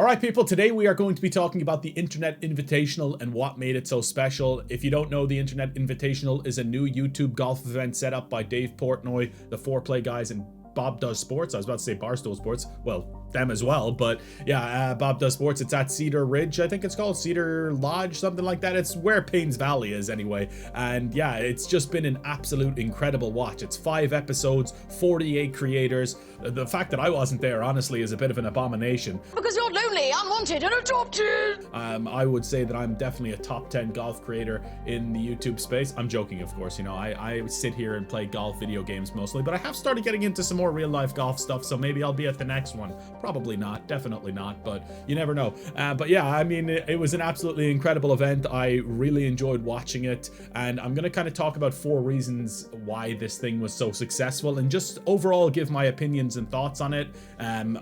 Alright people, today we are going to be talking about the Internet Invitational and what made it so special. If you don't know, the Internet Invitational is a new YouTube golf event set up by Dave Portnoy, the 4Play guys, and Bob Does Sports. I was about to say Barstool Sports. Well, them as well, but yeah, Bob Does Sports. It's at Cedar Ridge, I think it's called, Cedar Lodge, something like that. It's where Paynes Valley is anyway. And yeah, it's just been an absolute incredible watch. It's 5 episodes, 48 creators. The fact that I wasn't there, honestly, is a bit of an abomination. Because you're lonely, unwanted, and adopted! I would say that I'm definitely a top 10 golf creator in the YouTube space. I'm joking, of course. You know, I sit here and play golf video games mostly, but I have started getting into some more real-life golf stuff, so maybe I'll be at the next one. Probably not, definitely not, but you never know. But yeah, I mean, it was an absolutely incredible event. I really enjoyed watching it, and I'm gonna kind of talk about 4 reasons why this thing was so successful, and just overall give my opinions and thoughts on it,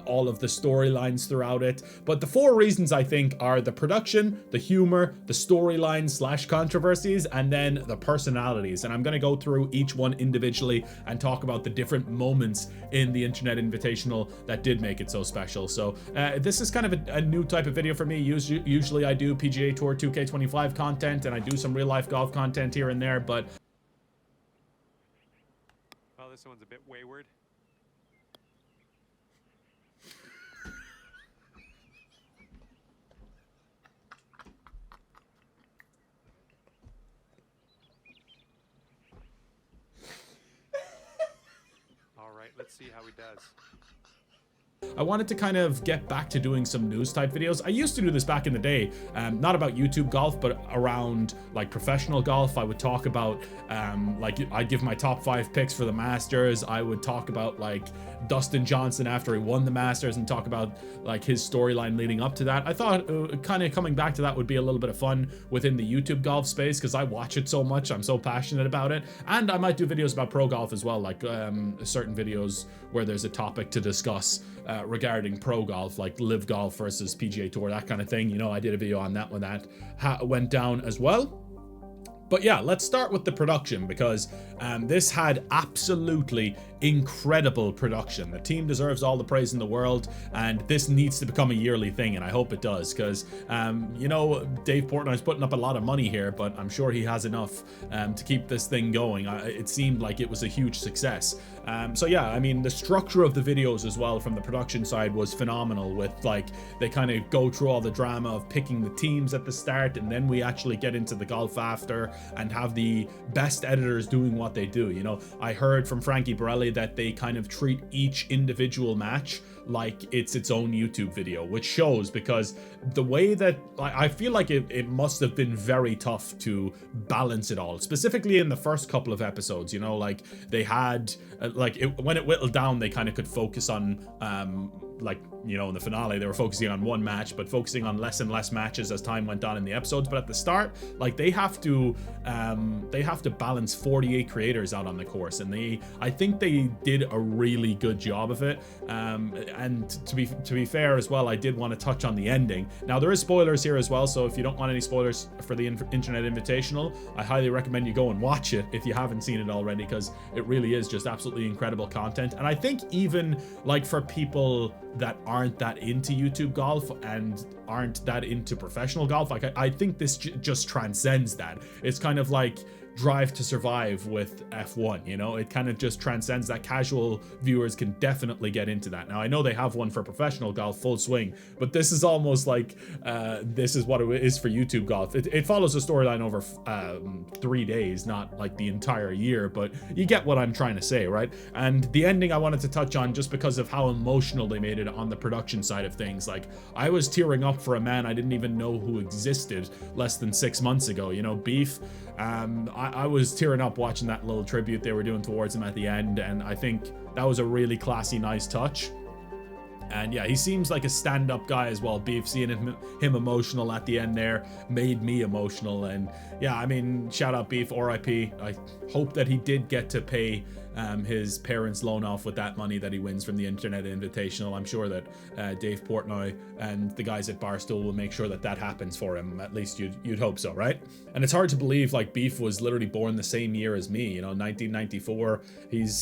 all of the storylines throughout it. But the 4 reasons, I think, are the production, the humor, the storylines / controversies, and then the personalities. And I'm gonna go through each one individually and talk about the different moments in the Internet Invitational that did make it so special. So this is kind of a new type of video for me. Usually I do PGA Tour 2K25 content, and I do some real life golf content here and there, but well, this one's a bit wayward. All right, let's see how he does. I wanted to kind of get back to doing some news type videos. I used to do this back in the day, not about YouTube golf, but around like professional golf. I would talk about like I'd give my top 5 picks for the Masters. I would talk about like Dustin Johnson after he won the Masters and talk about like his storyline leading up to that. I thought kind of coming back to that would be a little bit of fun within the YouTube golf space, because I watch it so much. I'm so passionate about it. And I might do videos about pro golf as well, like certain videos where there's a topic to discuss regarding pro golf, like live golf versus PGA Tour, that kind of thing. You know, I did a video on that when that went down as well. But yeah, let's start with the production, because this had absolutely incredible production. The team deserves all the praise in the world, and this needs to become a yearly thing, and I hope it does, because you know, Dave Portnoy's putting up a lot of money here, but I'm sure he has enough to keep this thing going. It seemed like it was a huge success. So yeah, I mean, the structure of the videos as well from the production side was phenomenal, with like they kind of go through all the drama of picking the teams at the start, and then we actually get into the golf after and have the best editors doing what they do. You know, I heard from Frankie Borelli that they kind of treat each individual match like it's its own YouTube video, which shows, because the way that I feel like it must have been very tough to balance it all, specifically in the first couple of episodes. You know, like they had like when it whittled down, they kind of could focus on like, you know, in the finale they were focusing on one match, but focusing on less and less matches as time went on in the episodes. But at the start, like they have to balance 48 creators out on the course, and I think they did a really good job of it. And to be fair as well, I did want to touch on the ending. Now there is spoilers here as well, so if you don't want any spoilers for the Internet Invitational, I highly recommend you go and watch it if you haven't seen it already, because it really is just absolutely incredible content. And I think even like for people that aren't that into YouTube golf and aren't that into professional golf, like I think this just transcends that. It's kind of like Drive to Survive with F1, you know, it kind of just transcends that. Casual viewers can definitely get into that. Now I know they have one for professional golf, Full Swing, but this is almost like this is what it is for YouTube golf. It follows a storyline over 3 days, not like the entire year, but you get what I'm trying to say, right? And the ending I wanted to touch on, just because of how emotional they made it on the production side of things. Like I was tearing up for a man I didn't even know who existed less than 6 months ago, you know, Beef. I was tearing up watching that little tribute they were doing towards him at the end, and I think that was a really classy, nice touch. And yeah, he seems like a stand-up guy as well. Beef, seeing him emotional at the end there made me emotional. And yeah, I mean, shout out Beef, RIP. I hope that he did get to pay his parents' loan off with that money that he wins from the Internet Invitational. I'm sure that Dave Portnoy and the guys at Barstool will make sure that that happens for him. At least you'd hope so, right? And it's hard to believe like Beef was literally born the same year as me, you know, 1994. He's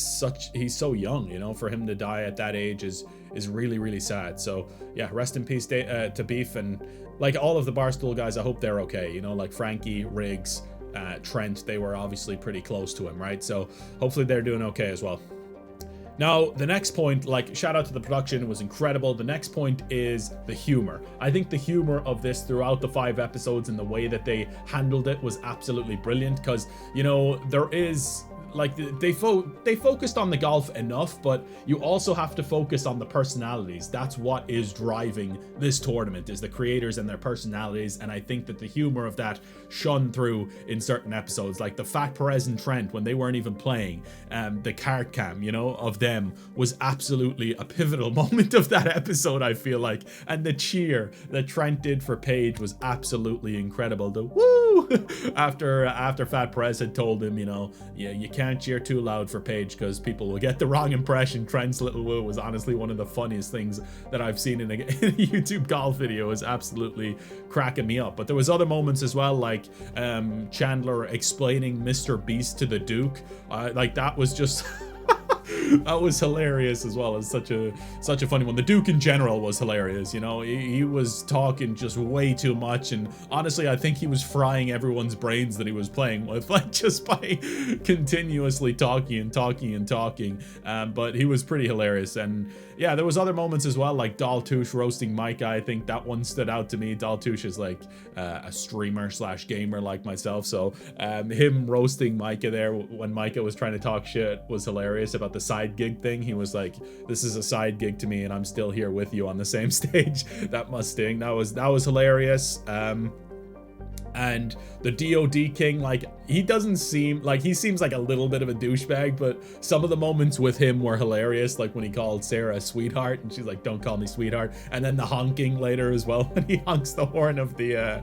so young, you know, for him to die at that age is is really, really sad. So yeah, rest in peace to Beef, and like all of the Barstool guys, I hope they're okay. You know, like Frankie, Riggs, Trent, they were obviously pretty close to him, right? So hopefully they're doing okay as well. Now, the next point, like, shout out to the production, it was incredible. The next point is the humor. I think the humor of this throughout the 5 episodes and the way that they handled it was absolutely brilliant, because, you know, there is... like they focused on the golf enough, but you also have to focus on the personalities. That's what is driving this tournament, is the creators and their personalities. And I think that the humor of that shone through in certain episodes, like the Fat Perez and Trent when they weren't even playing. The cart cam, you know, of them was absolutely a pivotal moment of that episode, I feel like. And the cheer that Trent did for Paige was absolutely incredible. The woo after Fat Perez had told him, you know, yeah, you can't cheer too loud for Paige because people will get the wrong impression. Trent's little woo was honestly one of the funniest things that I've seen in a YouTube golf video. Is absolutely cracking me up. But there was other moments as well, like Chandler explaining Mr. Beast to the Duke. Like that was just that was hilarious as well. As such a funny one. The Duke in general was hilarious, you know. He was talking just way too much, and honestly I think he was frying everyone's brains that he was playing with, like just by continuously talking. But he was pretty hilarious. And yeah, there was other moments as well, like Daltouche roasting Micah. I think that one stood out to me. Daltouche is like a streamer / gamer like myself, so him roasting Micah there when Micah was trying to talk shit was hilarious about the side gig thing. He was like, this is a side gig to me and I'm still here with you on the same stage. That must sting. That was hilarious. And the DOD King, like, he doesn't seem like, he seems like a little bit of a douchebag, but some of the moments with him were hilarious, like when he called Sarah a sweetheart and she's like, don't call me sweetheart. And then the honking later as well, when he honks the horn of the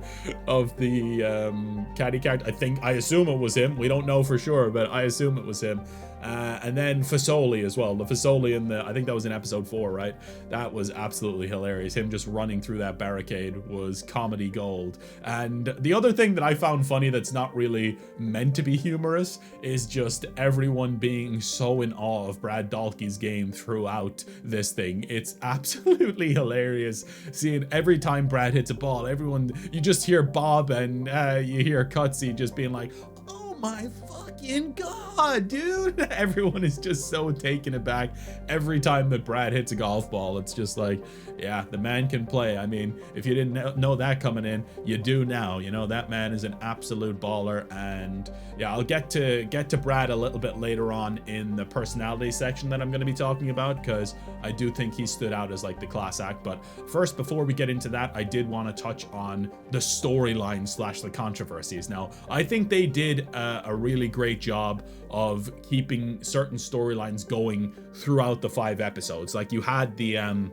caddy cart. I assume it was him. We don't know for sure, but I assume it was him. And then Fasoli as well. The Fasoli in I think that was in episode 4, right? That was absolutely hilarious. Him just running through that barricade was comedy gold. And the other thing that I found funny that's not really meant to be humorous is just everyone being so in awe of Brad Dalkey's game throughout this thing. It's absolutely hilarious seeing every time Brad hits a ball, everyone, you just hear Bob and you hear Cutsy just being like, oh my fucking god, dude. Everyone is just so taken aback every time that Brad hits a golf ball. It's just like, yeah, the man can play. I mean, if you didn't know that coming in, you do now. You know, that man is an absolute baller. And yeah, I'll get to Brad a little bit later on in the personality section that I'm going to be talking about, because I do think he stood out as like the class act. But first, before we get into that, I did want to touch on the storyline / the controversies. Now, I think they did a really great job of keeping certain storylines going throughout the 5 episodes. Like, you had the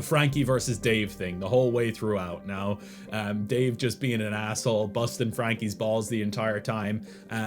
Frankie versus Dave thing the whole way throughout. Now, Dave just being an asshole, busting Frankie's balls the entire time.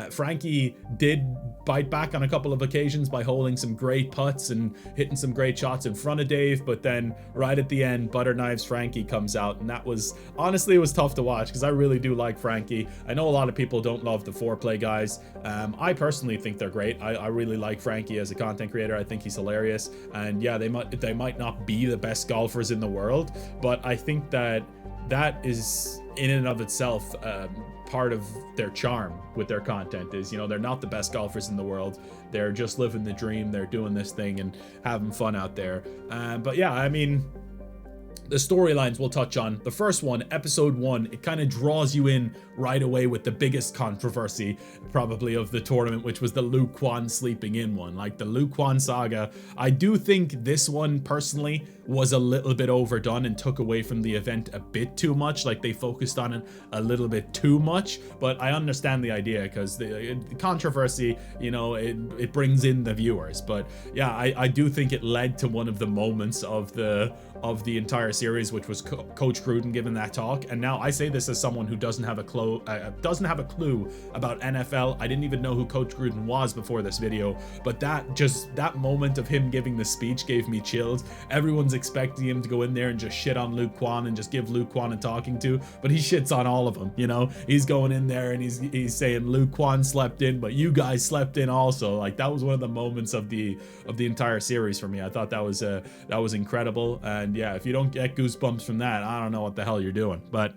Frankie did bite back on a couple of occasions by holding some great putts and hitting some great shots in front of Dave, but then right at the end, Butter Knives Frankie comes out, and that was, honestly, it was tough to watch, because I really do like Frankie. I know a lot of people don't love the foreplay guys. I personally think they're great. I really like Frankie as a content creator. I think he's hilarious, and yeah, they might not be the best golfers in the world, but I think that is in and of itself part of their charm with their content. Is, you know, they're not the best golfers in the world, they're just living the dream, they're doing this thing and having fun out there. But yeah, I mean, the storylines we'll touch on. The first one, episode 1, it kind of draws you in right away with the biggest controversy probably of the tournament, which was the Luke Kwan sleeping in one. Like, the Luke Kwan saga, I do think this one personally was a little bit overdone and took away from the event a bit too much. Like, they focused on it a little bit too much, but I understand the idea, because the controversy, you know, it brings in the viewers. But yeah, I do think it led to one of the moments of the entire series, which was Coach Gruden giving that talk. And now I say this as someone who doesn't have a clue about NFL. I didn't even know who Coach Gruden was before this video, but that moment of him giving the speech gave me chills. Everyone's expecting him to go in there and just shit on Luke Kwan and just give Luke Kwan a talking to, but he shits on all of them. You know, he's going in there and he's saying Luke Kwan slept in, but you guys slept in also. Like, that was one of the moments of the entire series for me. I thought that was incredible. And yeah, if you don't get goosebumps from that, I don't know what the hell you're doing. But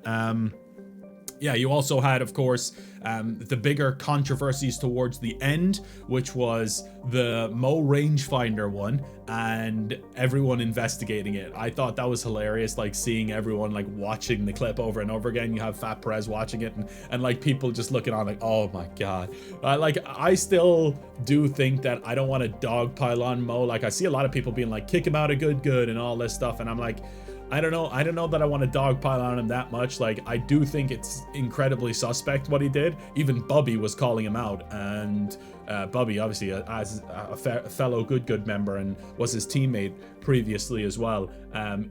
yeah, you also had, of course, the bigger controversies towards the end, which was the Mo rangefinder one and everyone investigating it. I thought that was hilarious, like seeing everyone like watching the clip over and over again. You have Fat Perez watching it and like people just looking on like, oh my God. Like, I still do think that I don't want to dogpile on Mo. Like, I see a lot of people being like, kick him out of good and all this stuff. And I'm like, I don't know that I want to dogpile on him that much. Like, I do think it's incredibly suspect what he did. Even Bubby was calling him out, and Bubby, obviously, as a fellow good member and was his teammate previously as well,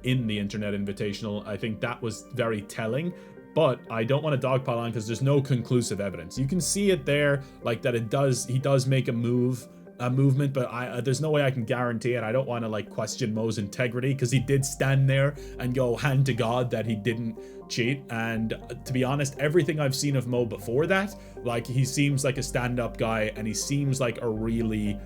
in the Internet Invitational. I think that was very telling. But I don't want to dogpile on because there's no conclusive evidence. You can see it there, like that he does make a movement, but there's no way I can guarantee it. I don't want to like question Mo's integrity because he did stand there and go hand to God that he didn't cheat. And to be honest, everything I've seen of Mo before that, like, he seems like a stand-up guy and he seems like a really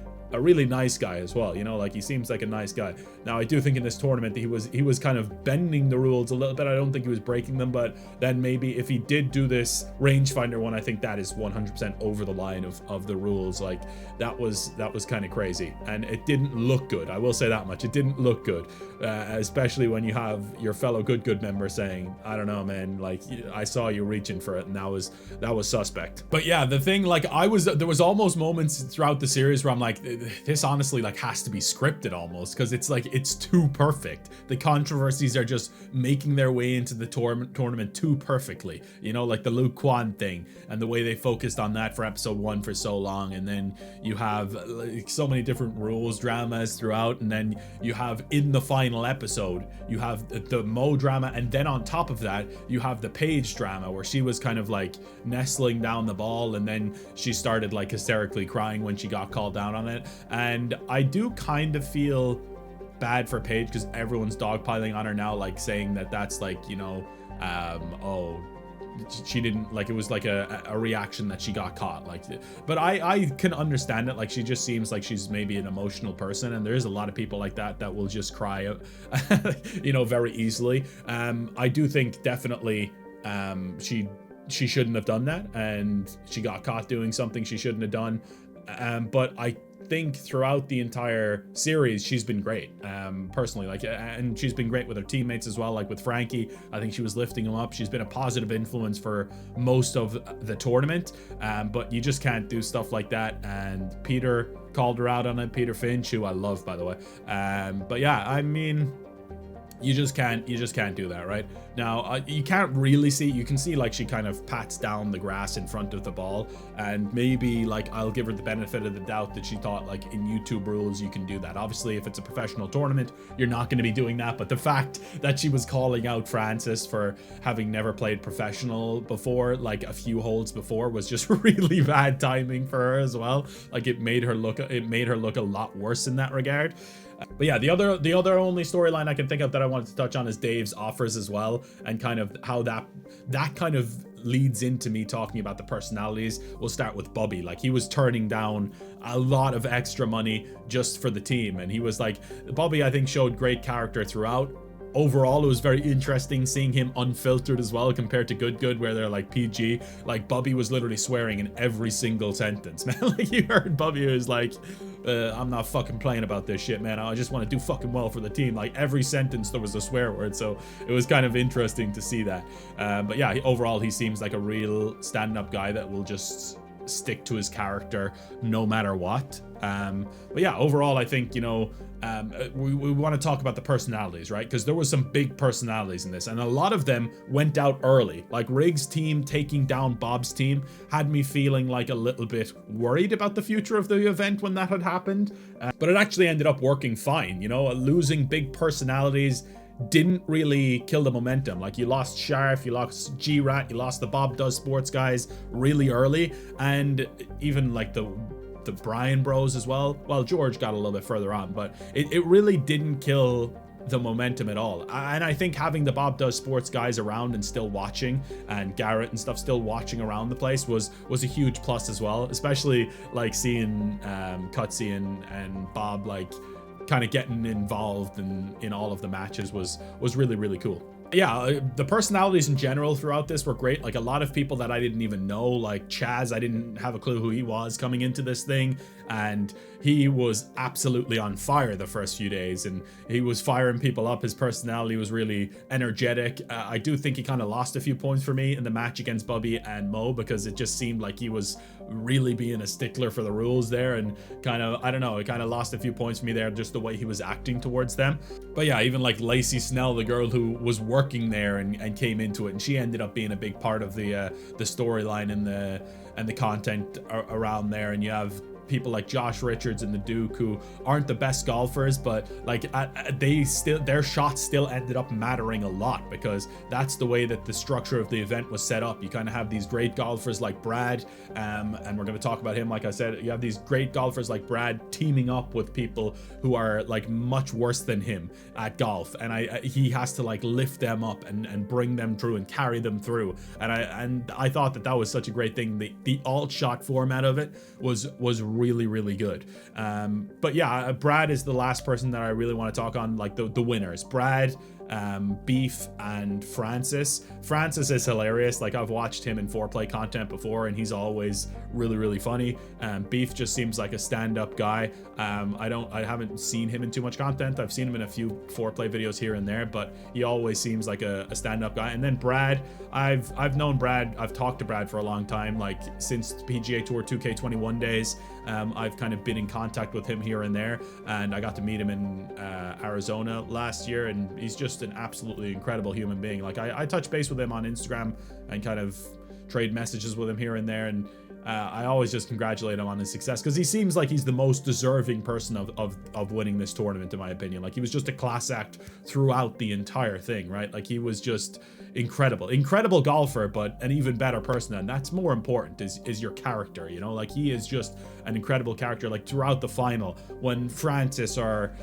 nice guy as well, you know, like he seems like a nice guy. Now, I do think in this tournament he was kind of bending the rules a little bit. I don't think he was breaking them, but then maybe if he did do this rangefinder one, I think that is 100% over the line of the rules. Like, that was kind of crazy, and it didn't look good. I will say that much. It didn't look good, especially when you have your fellow good member saying, I don't know, man, like, I saw you reaching for it, and that was suspect. But yeah, the thing, like, there was almost moments throughout the series where I'm like, this honestly like has to be scripted almost, because it's like, it's too perfect. The controversies are just making their way into the tournament too perfectly, you know, like the Luke Kwan thing and the way they focused on that for episode 1 for so long. And then you have like so many different rules dramas throughout, and then you have in the final episode you have the Mo drama, and then on top of that you have the Paige drama where she was kind of like nestling down the ball, and then she started like hysterically crying when she got called down on it. And I do kind of feel bad for Paige because everyone's dogpiling on her now, like saying that that's like, you know, oh, she didn't, like, it was like a reaction that she got caught, like. But I can understand it. Like, she just seems like she's maybe an emotional person, and there's a lot of people like that will just cry out, you know, very easily. I do think definitely she shouldn't have done that, and she got caught doing something she shouldn't have done. But I think throughout the entire series she's been great, personally, like, and she's been great with her teammates as well. Like with Frankie, I think she was lifting him up. She's been a positive influence for most of the tournament, but you just can't do stuff like that. And Peter called her out on it, Peter Finch, who I love, by the way. But yeah, I mean, you just can't do that, right? Now, you can't really see, you can see like she kind of pats down the grass in front of the ball, and maybe like I'll give her the benefit of the doubt that she thought like in YouTube rules you can do that. Obviously, if it's a professional tournament, you're not going to be doing that, but the fact that she was calling out Francis for having never played professional before, like a few holes before, was just really bad timing for her as well. Like, it made her look a lot worse in that regard. But yeah, the other only storyline I can think of that I wanted to touch on is Dave's offers as well, and kind of how that kind of leads into me talking about the personalities. We'll start with Bubby. Like, he was turning down a lot of extra money just for the team, and he was like, Bubby, I think, showed great character throughout. Overall, it was very interesting seeing him unfiltered as well, compared to Good, where they're like PG. Like, Bubby was literally swearing in every single sentence, man. Like, you heard Bubby was like, I'm not fucking playing about this shit, man. I just want to do fucking well for the team. Like, every sentence there was a swear word, so it was kind of interesting to see that. But yeah, overall, he seems like a real stand-up guy that will just stick to his character no matter what. But yeah, overall, I think, you know, we want to talk about the personalities, right? Because there was some big personalities in this, and a lot of them went out early. Like, Riggs' team taking down Bob's team had me feeling like a little bit worried about the future of the event when that had happened. But it actually ended up working fine, you know. Losing big personalities didn't really kill the momentum. Like, you lost Sharf, you lost G-Rat, you lost the Bob Does Sports guys really early, and even like the Brian Bros as well. Well, George got a little bit further on, but it really didn't kill the momentum at all. And I think having the Bob Does Sports guys around and still watching, and Garrett and stuff still watching around the place, was a huge plus as well, especially like seeing Cutsy and Bob like kind of getting involved in all of the matches was really, really cool. Yeah, the personalities in general throughout this were great. Like, a lot of people that I didn't even know, like Chaz, I didn't have a clue who he was coming into this thing, and he was absolutely on fire the first few days, and he was firing people up. His personality was really energetic. I do think he kind of lost a few points for me in the match against Bubby and Mo, because it just seemed like he was really being a stickler for the rules there, and kind of, I don't know, it kind of lost a few points for me there, just the way he was acting towards them. But yeah, even like Lacey Snell, the girl who was working there and came into it, and she ended up being a big part of the storyline and the content around there. And you have people like Josh Richards and the Duke, who aren't the best golfers, but like their shots still ended up mattering a lot, because that's the way that the structure of the event was set up. You kind of have these great golfers like Brad, and we're going to talk about him. Like I said, you have these great golfers like Brad teaming up with people who are like much worse than him at golf, and he has to like lift them up and bring them through and carry them through. And I thought that was such a great thing. The alt shot format of it was really, really good. But yeah, Brad is the last person that I really want to talk on, like the winners. Brad, Beef, and Francis. Francis is hilarious. Like, I've watched him in foreplay content before, and he's always really, really funny. Beef just seems like a stand-up guy. I haven't seen him in too much content. I've seen him in a few foreplay videos here and there, but he always seems like a stand-up guy. And then Brad, I've known Brad, I've talked to Brad for a long time, like since PGA Tour 2K21 days. I've kind of been in contact with him here and there, and I got to meet him in Arizona last year, and he's just an absolutely incredible human being. Like, I touch base with him on Instagram and kind of trade messages with him here and there, and I always just congratulate him on his success, because he seems like he's the most deserving person of winning this tournament, in my opinion. Like, he was just a class act throughout the entire thing, right? Like, he was just incredible golfer, but an even better person, and that's more important, is your character, you know? Like, he is just an incredible character. Like, throughout the final, when Francis or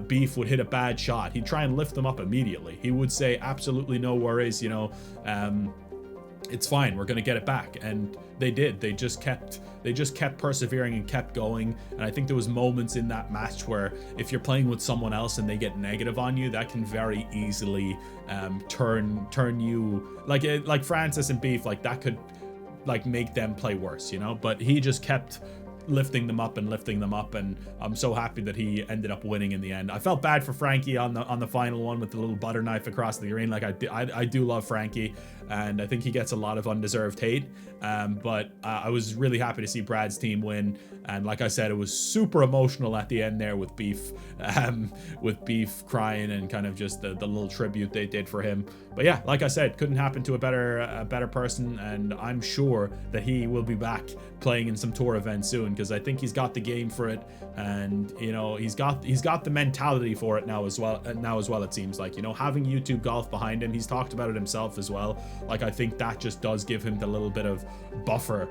Beef would hit a bad shot, he'd try and lift them up immediately. He would say, absolutely no worries, you know, it's fine, we're gonna get it back. And they did. They just kept persevering and kept going. And I think there was moments in that match where if you're playing with someone else and they get negative on you, that can very easily turn you, like Francis and Beef, like that could like make them play worse, you know? But he just kept lifting them up, and I'm so happy that he ended up winning in the end. I felt bad for Frankie on the final one with the little butter knife across the green. Like, I do love Frankie, and I think he gets a lot of undeserved hate, but I was really happy to see Brad's team win. And like I said, it was super emotional at the end there with Beef crying, and kind of just the little tribute they did for him. But yeah, like I said, couldn't happen to a better person, and I'm sure that he will be back playing in some tour events soon, because I think he's got the game for it, and you know, he's got the mentality for it now as well. It seems like, you know, having YouTube Golf behind him, he's talked about it himself as well. Like, I think that just does give him the little bit of buffer.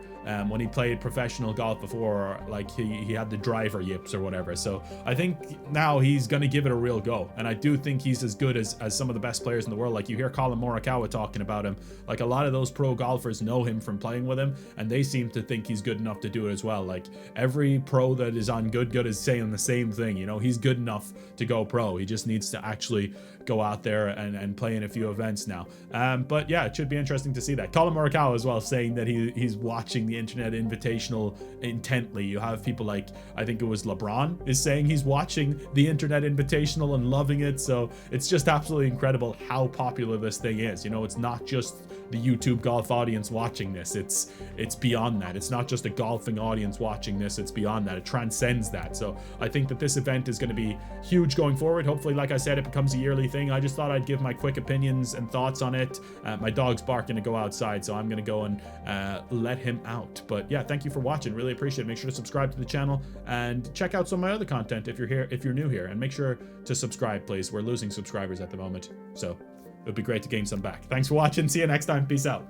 When he played professional golf before, like he had the driver yips or whatever. So I think now he's gonna give it a real go, and I do think he's as good as some of the best players in the world. Like, you hear Colin Morikawa talking about him, like a lot of those pro golfers know him from playing with him, and they seem to think he's good enough to do it as well. Like, every pro that is on Good is saying the same thing, you know, he's good enough to go pro. He just needs to actually go out there and play in a few events now. But yeah, it should be interesting to see that. Colin Morikawa as well saying that he's watching the Internet Invitational intently. You have people like, I think it was LeBron is saying he's watching the Internet Invitational and loving it. So it's just absolutely incredible how popular this thing is. You know, it's not just the YouTube golf audience watching this, it's beyond that. It's not just a golfing audience watching watching this. It's beyond that. It transcends that. So I think that this event is going to be huge going forward. Hopefully, like I said, it becomes a yearly thing. I just thought I'd give my quick opinions and thoughts on it. My dog's barking to go outside, so I'm going to go and let him out. But yeah, thank you for watching. Really appreciate it. Make sure to subscribe to the channel and check out some of my other content if you're new here, and make sure to subscribe, please. We're losing subscribers at the moment, so it would be great to gain some back. Thanks for watching. See you next time. Peace out.